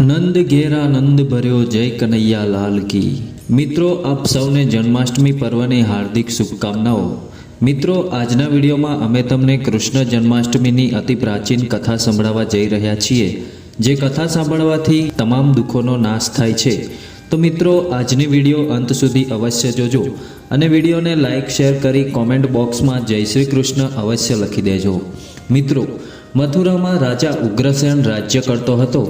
નંદ ઘેરા નંદ ભર્યો જય કનૈયા લાલ કી। મિત્રો, આપ સૌને જન્માષ્ટમી પર્વની હાર્દિક શુભકામનાઓ। મિત્રો, આજના વિડીયોમાં અમે તમને કૃષ્ણ જન્માષ્ટમીની અતિ પ્રાચીન કથા સંભળાવવા જઈ રહ્યા છીએ, જે કથા સાંભળવાથી તમામ દુઃખોનો નાશ થાય છે। તો મિત્રો, આજની વિડીયો અંત સુધી અવશ્ય જોજો અને વિડીયોને લાઇક શેર કરી કોમેન્ટ બોક્સમાં જય શ્રી કૃષ્ણ અવશ્ય લખી દેજો। મિત્રો, મથુરામાં રાજા ઉગ્રસેન રાજ્ય કરતો હતો।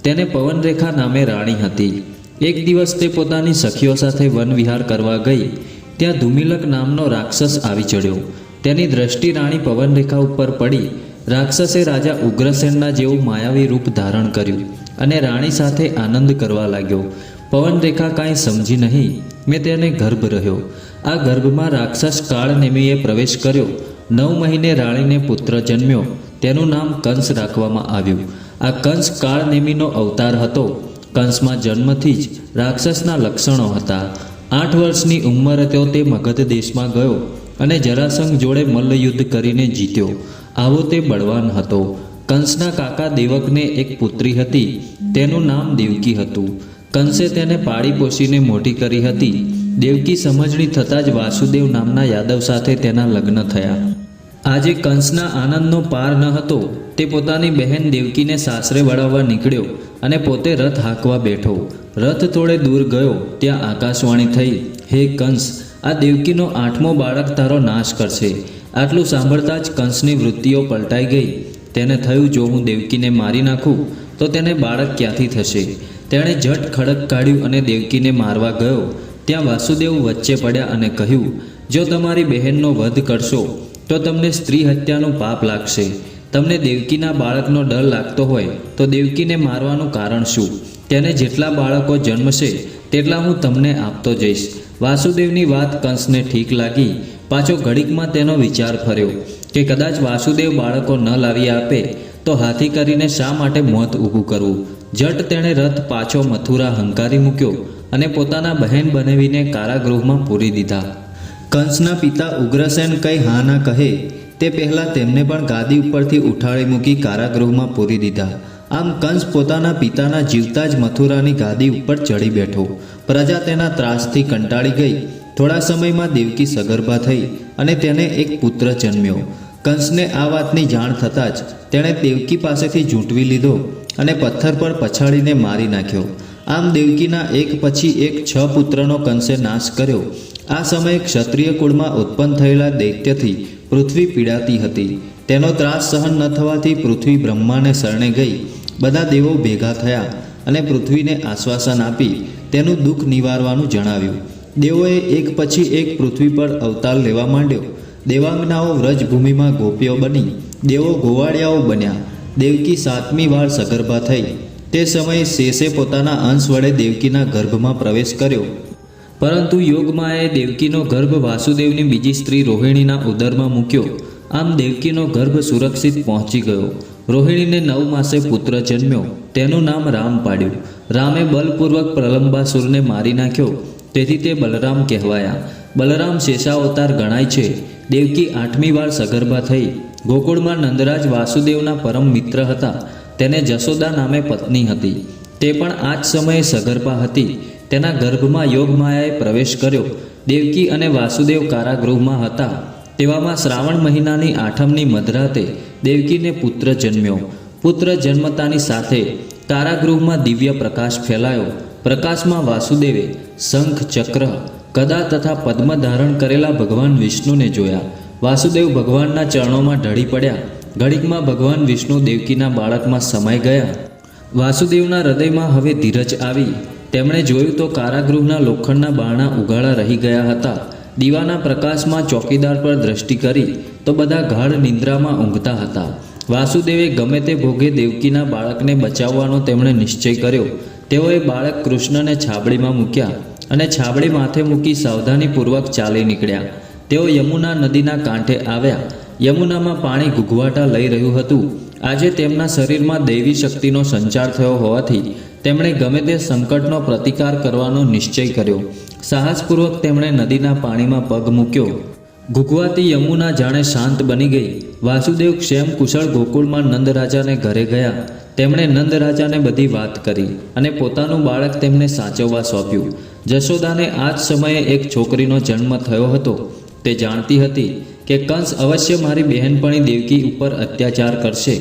તેને પવનરેખા નામે રાણી હતી। એક દિવસ તે પોતાની સખીઓ સાથે વન વિહાર કરવા ગઈ। ત્યાં ધુમિલક નામનો રાક્ષસ આવી ચડ્યો। તેની દ્રષ્ટિ રાણી પવનરેખા ઉપર પડી। રાક્ષસે રાજા ઉગ્રસેનના જેવું માયાવી રૂપ ધારણ કર્યું અને રાણી સાથે આનંદ કરવા લાગ્યો। પવનરેખા કાંઈ સમજી નહીં, મેં તેને ગર્ભ રહ્યો। આ ગર્ભમાં રાક્ષસ કાળનેમીએ પ્રવેશ કર્યો। 9 મહિને રાણીને પુત્ર જન્મ્યો। તેનું નામ કંસ રાખવામાં આવ્યું। આ કંસ કાળનેમીનો અવતાર હતો। કંસમાં જન્મથી જ રાક્ષસના લક્ષણો હતા। 8 વર્ષની ઉંમરે તે મગધ દેશમાં ગયો અને જરાસંઘ જોડે મલ્લયુદ્ધ કરીને જીત્યો। આવો તે બળવાન હતો। કંસના કાકા દેવકને એક પુત્રી હતી, તેનું નામ દેવકી હતું। કંસે તેને પાળી પોષીને મોટી કરી હતી। દેવકી સમજણી થતાં જ વાસુદેવ નામના યાદવ સાથે તેના લગ્ન થયા। આજે કંસના આનંદનો પાર ન હતો। તે પોતાની બહેન દેવકીને સાસરે વળાવવા નીકળ્યો અને પોતે રથ હાંકવા બેઠો। રથ થોડે દૂર ગયો ત્યાં આકાશવાણી થઈ, હે કંસ, આ દેવકીનો 8મો બાળક તારો નાશ કરશે। આટલું સાંભળતા જ કંસની વૃત્તિઓ પલટાઈ ગઈ। તેને થયું, જો હું દેવકીને મારી નાખું તો તેને બાળક ક્યાંથી થશે। તેણે ઝટ ખડક કાઢ્યું અને દેવકીને મારવા ગયો। ત્યાં વાસુદેવ વચ્ચે પડ્યા અને કહ્યું, જો તમારી બહેનનો વધ કરશો તો તમને સ્ત્રી હત્યાનું પાપ લાગશે। તમને દેવકીના બાળકનો ડર લાગતો હોય તો દેવકીને મારવાનું કારણ શું? તેને જેટલા બાળકો જન્મશે તેટલા હું તમને આપતો જઈશ। વાસુદેવની વાત કંસને ઠીક લાગી। પાછો ઘડીકમાં તેનો વિચાર ફર્યો કે કદાચ વાસુદેવ બાળકો ન લાવી આપે તો હાથી કરીને શા માટે મોત ઊભું કરવું। જટ તેણે રથ પાછો મથુરા હંકારી મૂક્યો અને પોતાના બહેન બનાવીને કારાગૃહમાં પૂરી દીધા। કંસના પિતા ઉગ્રસેન કંઈ હા ના કહે તે પહેલાં તેમને પણ ગાદી ઉપરથી ઉઠાડી મૂકી કારાગૃહમાં પૂરી દીધા। આમ કંસ પોતાના પિતાના જીવતા જ મથુરાની ગાદી ઉપર ચડી બેઠો। પ્રજા તેના ત્રાસથી કંટાળી ગઈ। થોડા સમયમાં દેવકી સગર્ભા થઈ અને તેને એક પુત્ર જન્મ્યો। કંસને આ વાતની જાણ થતાં જ તેણે દેવકી પાસેથી ઝૂંટવી લીધો અને પથ્થર પર પછાડીને મારી નાખ્યો। આમ દેવકીના એક પછી એક 6 પુત્રનો કંસે નાશ કર્યો। આ સમયે ક્ષત્રિય કુળમાં ઉત્પન્ન થયેલા દૈત્યથી પૃથ્વી પીડાતી હતી। તેનો ત્રાસ સહન ન થવાથી પૃથ્વી બ્રહ્માને શરણે ગઈ। બધા દેવો ભેગા થયા અને પૃથ્વીને આશ્વાસન આપી તેનું દુઃખ નિવારવાનું જણાવ્યું। દેવોએ એક પછી એક પૃથ્વી પર અવતાર લેવા માંડ્યો। દેવાંગનાઓ વ્રજભૂમિમાં ગોપીઓ બની, દેવો ગોવાળિયાઓ બન્યા। દેવકી 7મી વાર સગર્ભા થઈ। તે સમયે શેષે પોતાના અંશ વડે દેવકીના ગર્ભમાં પ્રવેશ કર્યો, પરંતુ યોગમાયાએ દેવકીનો ગર્ભ વાસુદેવની બીજી સ્ત્રી રોહિણીના ઉદરમાં મૂક્યો। આમ દેવકીનો ગર્ભ સુરક્ષિત પહોંચી ગયો। રોહિણીને 9 માસે પુત્ર જન્મ્યો। તેનું નામ રામ પાડ્યું। રામે બલપૂર્વક પ્રલંબાસુરને મારી નાખ્યો, તેથી તે બલરામ કહેવાયા। બલરામ શેષાવતાર ગણાય છે। દેવકી 8મી વાર સગર્ભા થઈ। ગોકુળમાં નંદરાજ વાસુદેવના પરમ મિત્ર હતા। તેને જશોદા નામે પત્ની હતી। તે પણ આ જ સમયે સગર્ભા હતી। તેના ગર્ભમાં યોગમાયાએ પ્રવેશ કર્યો। દેવકી અને વાસુદેવ કારાગૃહમાં હતા। તેવામાં શ્રાવણ મહિનાની 8મની મધરાતે દેવકીને પુત્ર જન્મ્યો। પુત્ર જન્મતાની સાથે કારાગૃહમાં દિવ્ય પ્રકાશ ફેલાયો। પ્રકાશમાં વાસુદેવે શંખ, ચક્ર, ગદા તથા પદ્મ ધારણ કરેલા ભગવાન વિષ્ણુને જોયા। વાસુદેવ ભગવાનના ચરણોમાં ઢળી પડ્યા। ઘડીકમાં ભગવાન વિષ્ણુ દેવકીના બાળકમાં સમાઈ ગયા। વાસુદેવના હૃદયમાં હવે ધીરજ આવી। તેમણે જોયું તો કારાગૃહના લોખંડના બારણા ઉગાડા રહી ગયા હતા। દીવાના પ્રકાશમાં ચોકીદાર પર દ્રષ્ટિ કરી તો બધા ગાઢ નિંદ્રામાં ઊંઘતા હતા। વાસુદેવે ગમે તે ભોગે દેવકીના બાળકને બચાવવાનો તેમણે નિશ્ચય કર્યો। તેઓએ બાળક કૃષ્ણને છાબડીમાં મૂક્યા અને છાબડી માથે મૂકી સાવધાનીપૂર્વક ચાલી નીકળ્યા। તેઓ યમુના નદીના કાંઠે આવ્યા। યમુનામાં પાણી ઘૂઘવાટા લઈ રહ્યું હતું। આજે તેમના શરીરમાં દૈવી શક્તિનો સંચાર થયો હોવાથી તેમણે ગમે તે સંકટનો પ્રતિકાર કરવાનો નિશ્ચય કર્યો। સાહસપૂર્વક તેમણે નદીના પાણીમાં પગ મૂક્યો। ઘૂઘવાતી યમુના જાણે શાંત બની ગઈ। વાસુદેવ ક્ષેમ કુશળ ગોકુળમાં નંદરાજાને ઘરે ગયા। તેમણે નંદ રાજાને બધી વાત કરી અને પોતાનું બાળક તેમને સાચવવા સોંપ્યું. જશોદાને આ જ સમયે એક છોકરીનો જન્મ થયો હતો. તે જાણતી હતી કે કંસ અવશ્ય મારી બહેનપણી દેવકી ઉપર અત્યાચાર કરશે,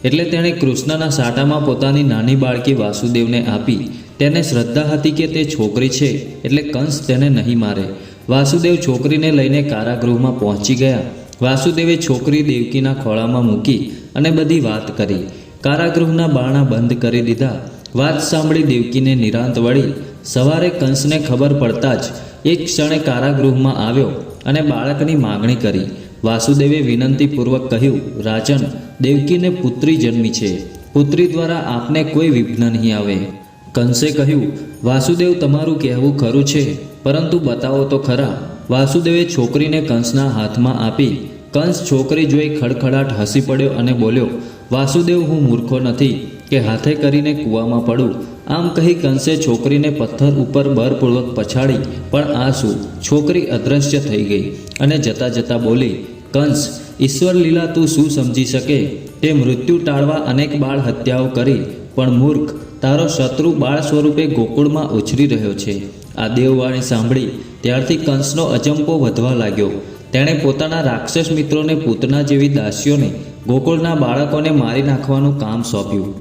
એટલે તેણે કૃષ્ણના સાટામાં પોતાની નાની બાળકી વાસુદેવને આપી. તેને શ્રદ્ધા હતી કે તે છોકરી છે એટલે કંસ તેને નહીં મારે. વાસુદેવ છોકરીને લઈને કારાગૃહમાં પહોંચી ગયા. વાસુદેવે છોકરી દેવકીના ખોળામાં મૂકી અને બધી વાત કરી. કારાગૃહના બારણા બંધ કરી દીધા. વાત સાંભળી દેવકીને નિરાંત વળી. સવારે કંસને ખબર પડતા જ એક ક્ષણે કારાગૃહમાં આવ્યો અને બાળકની માગણી કરી. વાસુદેવે વિનંતીપૂર્વક કહ્યું, રાજન, દેવકીને પુત્રી જન્મી છે. પુત્રી દ્વારા આપને કોઈ વિઘ્ન નહીં આવે. કંસે કહ્યું, વાસુદેવ, તમારું કહેવું ખરું છે, પરંતુ બતાવો તો ખરા. વાસુદેવે છોકરીને કંસના હાથમાં આપી. કંસ છોકરી જોઈ ખડખડાટ હસી પડ્યો અને બોલ્યો, વાસુદેવ, હું મૂર્ખો નથી કે હાથે કરીને કૂવામાં પડું. આમ કહી કંસે છોકરીને પથ્થર ઉપર બળપૂર્વક પછાડી. પણ આ શું? છોકરી અદૃશ્ય થઈ ગઈ અને જતાં જતાં બોલી, કંસ, ઈશ્વર લીલા તું શું સમજી શકે? તે મૃત્યુ ટાળવા અનેક બાળ હત્યાઓ કરી, પણ મૂર્ખ, તારો શત્રુ બાળ સ્વરૂપે ગોકુળમાં ઉછરી રહ્યો છે. આ દેવવાણી સાંભળી ત્યારથી કંસનો અજંપો વધવા લાગ્યો. તેણે પોતાના રાક્ષસ મિત્રોને પૂતના જેવી દાસીઓને ગોકુળના બાળકોને મારી નાખવાનું કામ સોંપ્યું.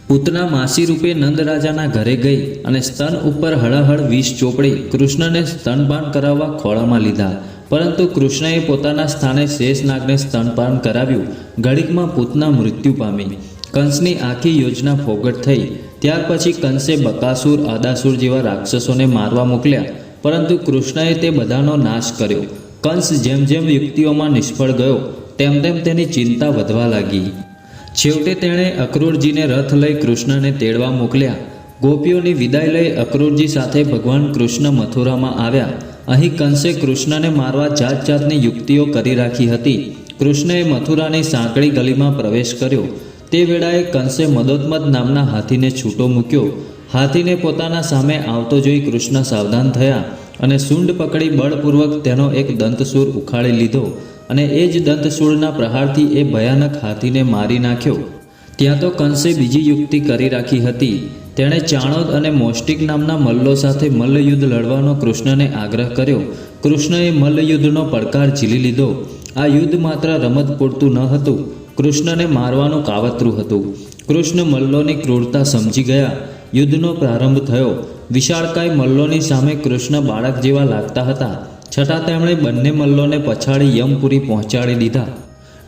પૂતના માસી રૂપે નંદ રાજાના ઘરે ગઈ અને સ્તન ઉપર હળહળ વિષ ચોપડી કૃષ્ણને સ્તનપાન કરાવવા ખોળામાં લીધા. પરંતુ કૃષ્ણએ પોતાના સ્થાને શેષનાગને સ્તનપાન કરાવ્યું. ઘડીકમાં પૂતના મૃત્યુ પામી. કંસની આખી યોજના ફોગટ થઈ. ત્યાર પછી કંસે બકાસુર, આદાસુર જેવા રાક્ષસોને મારવા મોકલ્યા, પરંતુ કૃષ્ણએ તે બધાનો નાશ કર્યો. કંસ જેમ જેમ યુક્તિઓમાં નિષ્ફળ ગયો તેમ તેમ તેની ચિંતા વધવા લાગી. છેવટે તેણે અક્રૂરજીને રથ લઈ કૃષ્ણને તેડવા મોકલ્યા. ગોપીઓની વિદાય લઈ અક્રૂરજી સાથે ભગવાન કૃષ્ણ મથુરામાં આવ્યા. અહીં કંસે કૃષ્ણને મારવા જાત જાતની યુક્તિઓ કરી રાખી હતી. કૃષ્ણએ મથુરાની સાંકડી ગલીમાં પ્રવેશ કર્યો. તે વેળાએ કંસે મદોદમદ નામના હાથીને છૂટો મૂક્યો. હાથીને પોતાના સામે આવતો જોઈ કૃષ્ણ સાવધાન થયા અને સૂંઢ પકડી બળપૂર્વક તેનો એક દંતશૂળ ઉખાડી લીધો અને એ જ દંતશૂળના પ્રહારથી એ ભયાનક હાથીને મારી નાખ્યો. ત્યાં તો કંસે બીજી યુક્તિ કરી રાખી હતી. તેણે ચાણોદ અને મોષ્ટિક નામના મલ્લો સાથે મલ્લયુદ્ધ લડવાનો કૃષ્ણને આગ્રહ કર્યો. કૃષ્ણએ મલ્લયુદ્ધનો પડકાર ઝીલી લીધો. આ યુદ્ધ માત્ર રમત પૂરતું ન હતું, કૃષ્ણને મારવાનું કાવતરું હતું. કૃષ્ણ મલ્લોની ક્રૂરતા સમજી ગયા. યુદ્ધનો પ્રારંભ થયો. વિશાળકાય મલ્લોની સામે કૃષ્ણ બાળક જેવા લાગતા હતા, છતાં તેમણે બંને મલ્લોને પછાડી યમપુરી પહોંચાડી દીધા.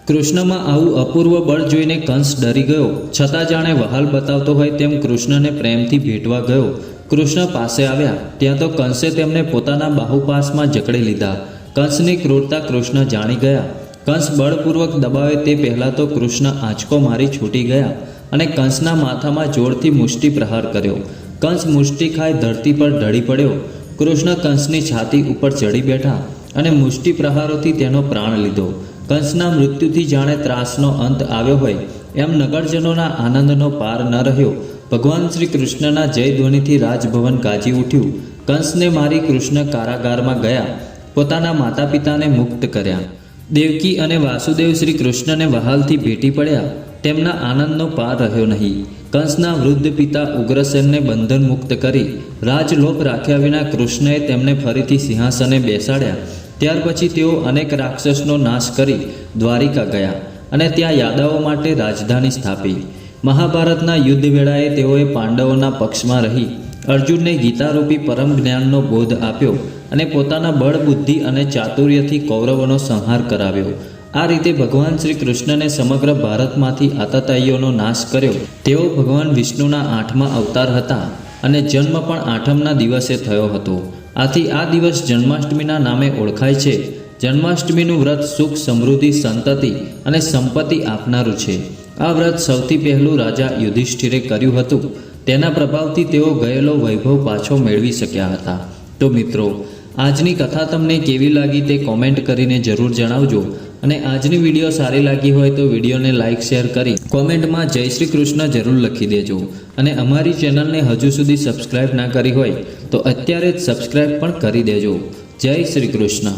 કૃષ્ણમાં આવું અપૂર્વ બળ જોઈને કંસ ડરી ગયો, છતાં જાણે વહાલ બતાવતો હોય તેમ કૃષ્ણને પ્રેમથી ભેટવા ગયો. કૃષ્ણ પાસે આવ્યા ત્યાં તો કંસે તેમને પોતાના બાહુપાસમાં જકડી લીધા. કંસની ક્રૂરતા કૃષ્ણ જાણી ગયા. કંસ બળપૂર્વક દબાવે તે પહેલાં તો કૃષ્ણ આંચકો મારી છૂટી ગયા અને કંસના માથામાં જોરથી મુષ્ટિ પ્રહાર કર્યો. કંસ મુષ્ટિ ખાઈ ધરતી પર ઢળી પડ્યો. કૃષ્ણ કંસની છાતી ઉપર ચડી બેઠા અને મુષ્ટિ પ્રહારોથી તેનો પ્રાણ લીધો. કંસના મૃત્યુથી જાણે ત્રાસનો અંત આવ્યો હોય એમ નગરજનોના આનંદનો પાર ન રહ્યો. ભગવાન શ્રી કૃષ્ણના જય ધ્વનિથી રાજભવન ગાજી ઉઠ્યું. કંસને મારી કૃષ્ણ કારાગારમાં ગયા, પોતાના માતા પિતાને મુક્ત કર્યા. દેવકી અને વાસુદેવ શ્રી કૃષ્ણને વહાલથી ભેટી પડ્યા. તેમના આનંદનો પાર રહ્યો નહીં. કંસના વૃદ્ધ પિતા ઉગ્રસેનને બંધન મુક્ત કરી રાજલોભ રાખ્યા વિના કૃષ્ણએ તેમને ફરીથી સિંહાસને બેસાડ્યા. ત્યાર પછી તેઓ અનેક રાક્ષસનો નાશ કરી દ્વારિકા ગયા અને ત્યાં યાદવો માટે રાજધાની સ્થાપી. મહાભારતના યુદ્ધ વેળાએ તેઓએ પાંડવોના પક્ષમાં રહી અર્જુનને ગીતારૂપી પરમ જ્ઞાનનો બોધ આપ્યો અને પોતાના બળ, બુદ્ધિ અને ચાતુર્યથી કૌરવોનો સંહાર કરાવ્યો. આ રીતે ભગવાન શ્રી કૃષ્ણને સમગ્ર ભારતમાંથી આતતાઈઓનો નાશ કર્યો. તેઓ ભગવાન વિષ્ણુના 8મા અવતાર હતા અને જન્મ પણ 8મના દિવસે થયો હતો. આથી આ દિવસ જન્માષ્ટમીના નામે ઓળખાય છે. જન્માષ્ટમીનું વ્રત સુખ, સમૃદ્ધિ, સંતતિ અને સંપત્તિ આપનારું છે. આ વ્રત સૌથી પહેલું રાજા યુધિષ્ઠિરે કર્યું હતું. તેના પ્રભાવથી તેઓ ગયેલો વૈભવ પાછો મેળવી શક્યા હતા. તો મિત્રો, આજની કથા તમને કેવી લાગી તે કોમેન્ટ કરીને જરૂર જણાવજો. અને આજની વિડીયો સારી લાગી હોય તો વિડીયોને લાઇક, શેર કરી કોમેન્ટમાં જય શ્રી કૃષ્ણ જરૂર લખી દેજો. અને અમારી ચેનલને હજુ સુધી સબસ્ક્રાઈબ ના કરી હોય તો અત્યારે જ સબસ્ક્રાઈબ પણ કરી દેજો. જય શ્રી કૃષ્ણ.